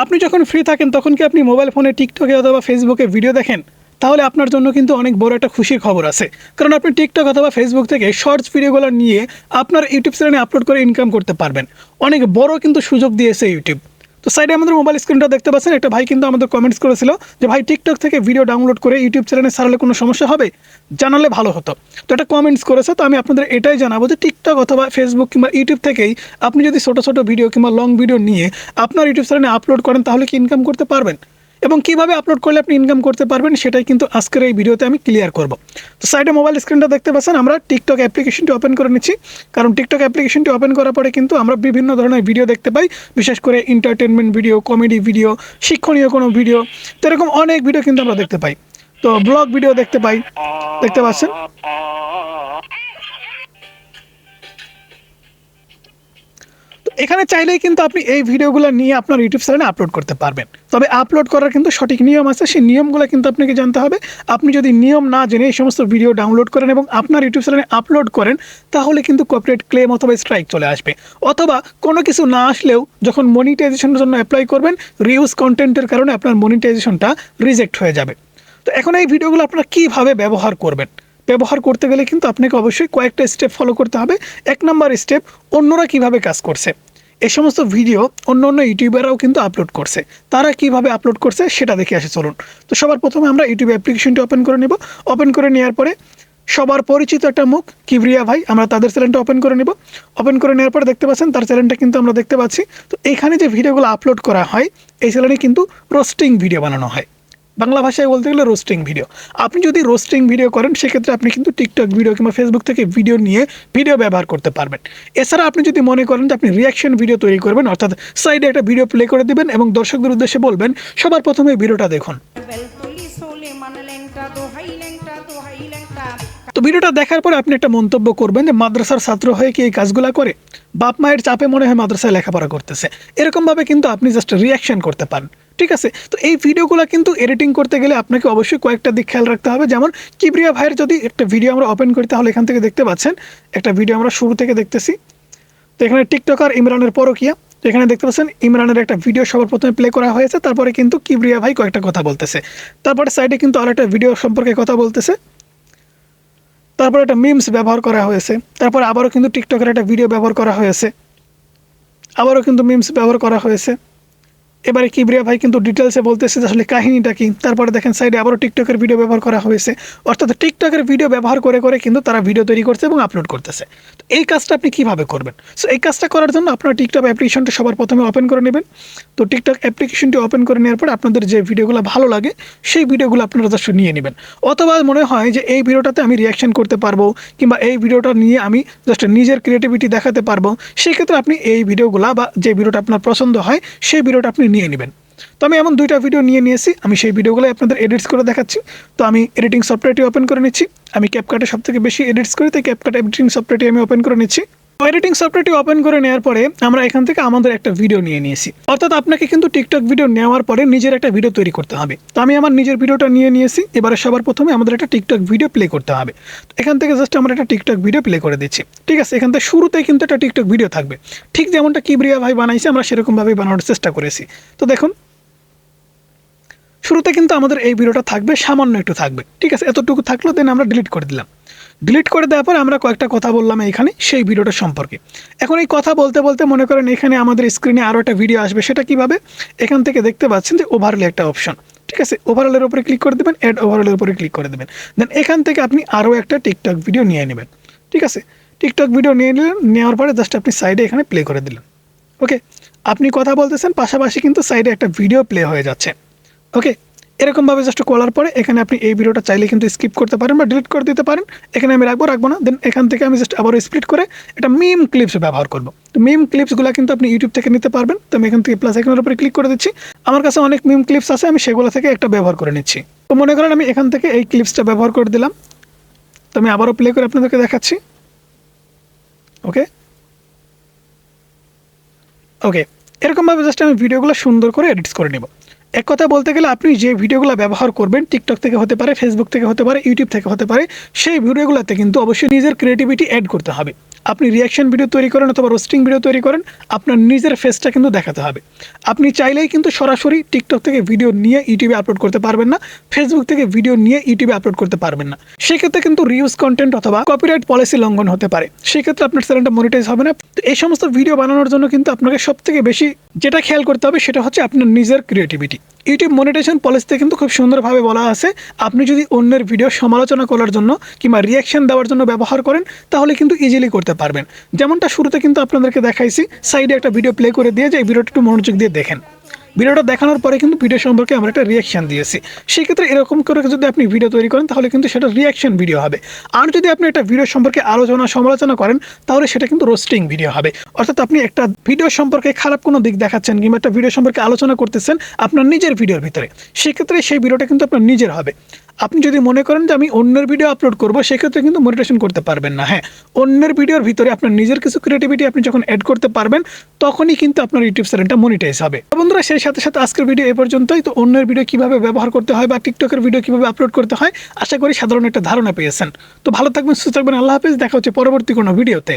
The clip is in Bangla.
আপনি যখন ফ্রি থাকেন তখন কি আপনি মোবাইল ফোনে টিকটকে অথবা ফেসবুকে ভিডিও দেখেন? তাহলে আপনার জন্য কিন্তু অনেক বড় একটা খুশির খবর আছে। কারণ আপনি টিকটক অথবা ফেসবুক থেকে শর্টস ভিডিওগুলো নিয়ে আপনার ইউটিউব চ্যানেলে আপলোড করে ইনকাম করতে পারবেন। অনেক বড় কিন্তু সুযোগ দিয়েছে ইউটিউব। তো সাইডে আমাদের মোবাইল স্ক্রিনটা দেখতে পাচ্ছেন, একটা ভাই কিন্তু আমাদের কমেন্টস করেছিল যে ভাই টিকটক থেকে ভিডিও ডাউনলোড করে ইউটিউব চ্যানেলে ছাড়লে কোনো সমস্যা হবে? জানালে ভালো হতো। তো এটা কমেন্টস করেছে, তো আমি আপনাদের এটাই জানাবো যে টিকটক অথবা ফেসবুক কিংবা ইউটিউব থেকেই আপনি যদি ছোটো ছোটো ভিডিও কিংবা লং ভিডিও নিয়ে আপনার ইউটিউব চ্যানেলে আপলোড করেন তাহলে কি ইনকাম করতে পারবেন, এবং কিভাবে আপলোড করলে আপনি ইনকাম করতে পারবেন সেটাই কিন্তু আজকের এই ভিডিওতে আমি ক্লিয়ার করব। তো সাইডে মোবাইল স্ক্রিনটা দেখতে পাচ্ছেন, আমরা টিকটক অ্যাপ্লিকেশনটি ওপেন করে নিচ্ছি। কারণ টিকটক অ্যাপ্লিকেশনটি ওপেন করার পরে কিন্তু আমরা বিভিন্ন ধরনের ভিডিও দেখতে পাই, বিশেষ করে এন্টারটেনমেন্ট ভিডিও, কমেডি ভিডিও, শিক্ষণীয় কোনো ভিডিও, তো এরকম অনেক ভিডিও কিন্তু আমরা দেখতে পাই। তো ব্লগ ভিডিও দেখতে পাই, দেখতে পাচ্ছেন। এখানে চাইলেই কিন্তু আপনি এই ভিডিওগুলো নিয়ে আপনার ইউটিউব চ্যানেলে আপলোড করতে পারবেন। তবে আপলোড করার কিন্তু সঠিক নিয়ম আছে, সেই নিয়মগুলো কিন্তু আপনাকে জানতে হবে। আপনি যদি নিয়ম না জেনে এই সমস্ত ভিডিও ডাউনলোড করেন এবং আপনার ইউটিউব চ্যানেলে আপলোড করেন তাহলে কিন্তু কপিরাইট ক্লেম অথবা স্ট্রাইক চলে আসবে। অথবা কোনো কিছু না আসলেও যখন মনিটাইজেশনের জন্য অ্যাপ্লাই করবেন, রিউজ কন্টেন্টের কারণে আপনার মনিটাইজেশনটা রিজেক্ট হয়ে যাবে। তো এখন এই ভিডিওগুলো আপনারা কীভাবে ব্যবহার করবেন? ব্যবহার করতে গেলে কিন্তু আপনাকে অবশ্যই কয়েকটা স্টেপ ফলো করতে হবে। 1 নম্বর স্টেপ, অন্যরা কিভাবে কাজ করছে। এই সমস্ত ভিডিও অন্য অন্য ইউটিউবাররাও কিন্তু আপলোড করছে, তারা কিভাবে আপলোড করছে সেটা দেখে আসে চলুন। তো সবার প্রথমে আমরা ইউটিউব অ্যাপ্লিকেশনটি ওপেন করে নেব। ওপেন করে নেওয়ার পরে সবার পরিচিত একটা মুখ কিবরিয়া ভাই, আমরা তাদের চ্যানেলটা ওপেন করে নেব। ওপেন করে নেওয়ার পরে দেখতে পাচ্ছেন তার চ্যানেলটা কিন্তু আমরা দেখতে পাচ্ছি। তো এখানে যে ভিডিওগুলো আপলোড করা হয় এই চ্যানেলে কিন্তু রোস্টিং ভিডিও বানানো হয়, বাংলা ভাষায় বলতে গেলে রোস্টিং ভিডিও। আপনি যদি রোস্টিং ভিডিও করেন সেক্ষেত্রে আপনি কিন্তু টিকটক ভিডিও কিংবা ফেসবুক থেকে ভিডিও নিয়ে ভিডিও ব্যবহার করতে পারবেন। এছাড়া আপনি যদি মনে করেন যে আপনি রিয়াকশন ভিডিও তৈরি করবেন, অর্থাৎ সাইডে একটা ভিডিও প্লে করে দিবেন এবং দর্শকদের উদ্দেশ্যে বলবেন সবার প্রথমে ভিডিওটা দেখুন। তো ভিডিওটা দেখার পরে আপনি একটা মন্তব্য করবেন যে মাদ্রাসার ছাত্র হয়ে কি এই কাজগুলো করে, বাপ মায়ের চাপে মনে হয় মাদ্রাসায় লেখাপড়া করতেছে, এরকমভাবে কিন্তু আপনি জাস্ট রিয়াকশন করতে পারেন। ঠিক আছে, তো এই ভিডিওগুলো কিন্তু এডিটিং করতে গেলে আপনাকে অবশ্যই কয়েকটা দিক খেয়াল রাখতে হবে। যেমন কিবরিয়া ভাইয়ের যদি একটা ভিডিও আমরা ওপেন করি তাহলে এখান থেকে দেখতে পাচ্ছেন একটা ভিডিও আমরা শুরু থেকে দেখতেছি। তো এখানে টিকটকার ইমরানের পরকিয়া, তো এখানে দেখতে পাচ্ছেন ইমরানের একটা ভিডিও সবার প্রথমে প্লে করা হয়েছে, তারপরে কিন্তু কিবরিয়া ভাই কয়েকটা কথা বলতেছে, তারপরে সাইডে কিন্তু আরেকটা ভিডিও সম্পর্কে কথা বলতেছে, তারপরে একটা মিমস ব্যবহার করা হয়েছে, তারপরে আবারও কিন্তু টিকটকের একটা ভিডিও ব্যবহার করা হয়েছে, আবারও কিন্তু মিমস ব্যবহার করা হয়েছে। এবারে কিবরিয়া ভাই কিন্তু ডিটেলসে বলতেছে যে আসলে কাহিনীটা কি। তারপরে দেখেন সাইডে আবারও টিকটকের ভিডিও ব্যবহার করা হয়েছে, অর্থাৎ টিকটকের ভিডিও ব্যবহার করে করে কিন্তু তারা ভিডিও তৈরি করছে এবং আপলোড করতেছে। তো এই কাজটা আপনি কীভাবে করবেন? সো এই কাজটা করার জন্য আপনারা টিকটক অ্যাপ্লিকেশনটা সবার প্রথমে ওপেন করে নেবেন। তো টিকটক অ্যাপ্লিকেশনটি ওপেন করে নেওয়ার পর আপনাদের যে ভিডিওগুলো ভালো লাগে সেই ভিডিওগুলো আপনারা জাস্ট নিয়ে নেবেন। অথবা মনে হয় যে এই ভিডিওটাতে আমি রিয়াকশন করতে পারবো কিংবা এই ভিডিওটা নিয়ে আমি জাস্ট নিজের ক্রিয়েটিভিটি দেখাতে পারবো, সেক্ষেত্রে আপনি এই ভিডিওগুলো বা যে ভিডিওটা আপনার পছন্দ হয় সেই ভিডিওটা আপনি নিয়ে নেবেন। তো আমি এমন 2টা ভিডিও নিয়েছি, আমি সেই ভিডিওগুলো আপনাদের এডিটস করে দেখাচ্ছি। তো আমি এডিটিং সফটওয়্যারটি ওপেন করে নিচ্ছি। আমি ক্যাপকাটে সবথেকে বেশি এডিটস করি, তাই ক্যাপকাট এডিটিং সফটওয়্যারটি আমি ওপেন করে নিচ্ছি। তো এডিটিং সফটওয়্যারটি ওপেন করে নেওয়ার পরে আমরা এখান থেকে আমাদের একটা ভিডিও নিয়ে নিয়েছি, অর্থাৎ আপনাকে কিন্তু টিকটক ভিডিও নেওয়ার পরে নিজের একটা ভিডিও তৈরি করতে হবে। তো আমি আমার নিজের ভিডিওটা নিয়ে নিয়েছি। এবারে সবার প্রথমে আমাদের একটা টিকটক ভিডিও প্লে করতে হবে। তো এখান থেকে জাস্ট আমরা একটা টিকটক ভিডিও প্লে করে দিচ্ছি। ঠিক আছে, এখান থেকে শুরুতেই কিন্তু একটা টিকটক ভিডিও থাকবে, ঠিক যেমনটা কিবরিয়া ভাই বানাইছে আমরা সেরকমভাবেই বানানোর চেষ্টা করেছি। তো দেখুন শুরুতে কিন্তু আমাদের এই ভিডিওটা থাকবে, সামান্য একটু থাকবে। ঠিক আছে, এতটুকু থাকলো, দেন আমরা ডিলিট করে দিলাম। ডিলিট করে দেওয়ার পর আমরা কয়েকটা কথা বললাম এখানে সেই ভিডিওটা সম্পর্কে। এখন এই কথা বলতে বলতে মনে করেন এখানে আমাদের স্ক্রিনে আরও একটা ভিডিও আসবে, সেটা কীভাবে? এখান থেকে দেখতে পাচ্ছেন যে ওভারলে একটা অপশন। ঠিক আছে, ওভারঅলের উপরে ক্লিক করে দেবেন, অ্যাড ওভারঅলের উপরে ক্লিক করে দেবেন। দেন এখান থেকে আপনি আরও একটা টিকটক ভিডিও নিয়ে নেবেন। ঠিক আছে, টিকটক ভিডিও নিয়ে নিলেন, নেওয়ার পরে জাস্ট আপনি সাইডে এখানে প্লে করে দিলেন। ওকে, আপনি কথা বলতেছেন, পাশাপাশি কিন্তু সাইডে একটা ভিডিও প্লে হয়ে যাচ্ছে। ওকে, এরকমভাবে জাস্ট করার পরে এখানে আপনি এই ভিডিওটা চাইলে কিন্তু স্কিপ করতে পারেন বা ডিলিট করে দিতে পারেন। এখানে আমি রাখবো না। দেন এখান থেকে আমি জাস্ট আবার স্প্লিট করে এটা মিম ক্লিপস ব্যবহার করবো। তো মিম ক্লিপসগুলো কিন্তু আপনি ইউটিউব থেকে নিতে পারবেন। তো আমি এখান থেকে প্লাস আইকনের উপরে ক্লিক করে দিচ্ছি। আমার কাছে অনেক মিম ক্লিপস আছে, আমি সেগুলো থেকে একটা ব্যবহার করে নিচ্ছি। তো মনে করেন আমি এখান থেকে এই ক্লিপসটা ব্যবহার করে দিলাম। তো আমি আবারও প্লে করে আপনাদেরকে দেখাচ্ছি। ওকে ওকে, এরকমভাবে জাস্ট আমি ভিডিওগুলো সুন্দর করে এডিটস করে নেব। এক কথা বলতে গেলে আপনি যে ভিডিওগুলো ব্যবহার করবেন টিকটক থেকে হতে পারে, ফেসবুক থেকে হতে পারে, ইউটিউব থেকে হতে পারে, সেই ভিডিওগুলোতে কিন্তু অবশ্যই নিজের ক্রিয়েটিভিটি অ্যাড করতে হবে। আপনি রিয়াকশন ভিডিও তৈরি করেন অথবা রোস্টিং ভিডিও তৈরি করেন, আপনার নিজের ফেসটা কিন্তু দেখাতে হবে। আপনি চাইলেই কিন্তু সরাসরি টিকটক থেকে ভিডিও নিয়ে ইউটিউবে আপলোড করতে পারবেন না, ফেসবুক থেকে ভিডিও নিয়ে ইউটিউবে আপলোড করতে পারবেন না। সেক্ষেত্রে কিন্তু রিউজ কন্টেন্ট অথবা কপিরাইট পলিসি লঙ্ঘন হতে পারে, সেক্ষেত্রে আপনার চ্যানেলটা মনিটাইজ হবে না। তো এই সমস্ত ভিডিও বানানোর জন্য কিন্তু আপনাকে সবথেকে বেশি যেটা খেয়াল করতে হবে সেটা হচ্ছে আপনার নিজের ক্রিয়েটিভিটি। ইউটিউব মনিটাইজেশন পলিসিতে কিন্তু খুব সুন্দরভাবে বলা আছে, আপনি যদি অন্যের ভিডিও সমালোচনা করার জন্য কিংবা রিয়াকশন দেওয়ার জন্য ব্যবহার করেন তাহলে কিন্তু ইজিলি করতে পারবেন। যেমনটা শুরুতে কিন্তু আপনাদেরকে দেখাইছি, সাইডে একটা ভিডিও প্লে করে দিয়ে যে এই ভিডিওটা একটু মনোযোগ দিয়ে দেখেন। ভিডিওটা দেখানোর পরে কিন্তু ভিডিও সম্পর্কে আমরা একটা রিয়াকশন দিয়েছি। সেক্ষেত্রে এরকম করে যদি আপনি ভিডিও তৈরি করেন তাহলে কিন্তু সেটা রিয়াকশন ভিডিও হবে। আর যদি আপনি একটা ভিডিও সম্পর্কে আলোচনা সমালোচনা করেন তাহলে সেটা কিন্তু রোস্টিং ভিডিও হবে। অর্থাৎ আপনি একটা ভিডিও সম্পর্কে খারাপ কোনো দিক দেখাচ্ছেন কিংবা একটা ভিডিও সম্পর্কে আলোচনা করতেছেন আপনার নিজের ভিডিওর ভিতরে, সেক্ষেত্রে সেই ভিডিওটা কিন্তু আপনার নিজের হবে। আপনি যদি মনে করেন যে আমি অন্যের ভিডিও আপলোড করবো, সেক্ষেত্রে কিন্তু মনিটাইজেশন করতে পারবেন না। হ্যাঁ, অন্যের ভিডিওর ভিতরে আপনার নিজের কিছু ক্রিয়েটিভিটি আপনি যখন অ্যাড করতে পারবেন তখনই কিন্তু আপনার ইউটিউব চ্যানেলটা মনিটাইজ হবে। বন্ধুরা, সেই সাথে সাথে আজকের ভিডিও এ পর্যন্তই। তো অন্যের ভিডিও কিভাবে ব্যবহার করতে হয় বা টিকটকের ভিডিও কিভাবে আপলোড করতে হয় আশা করি সাধারণ একটা ধারণা পেয়েছেন। তো ভালো থাকবেন, সুস্থ থাকবেন, আল্লাহ হাফেজ, দেখা হচ্ছে পরবর্তী কোনো ভিডিওতে।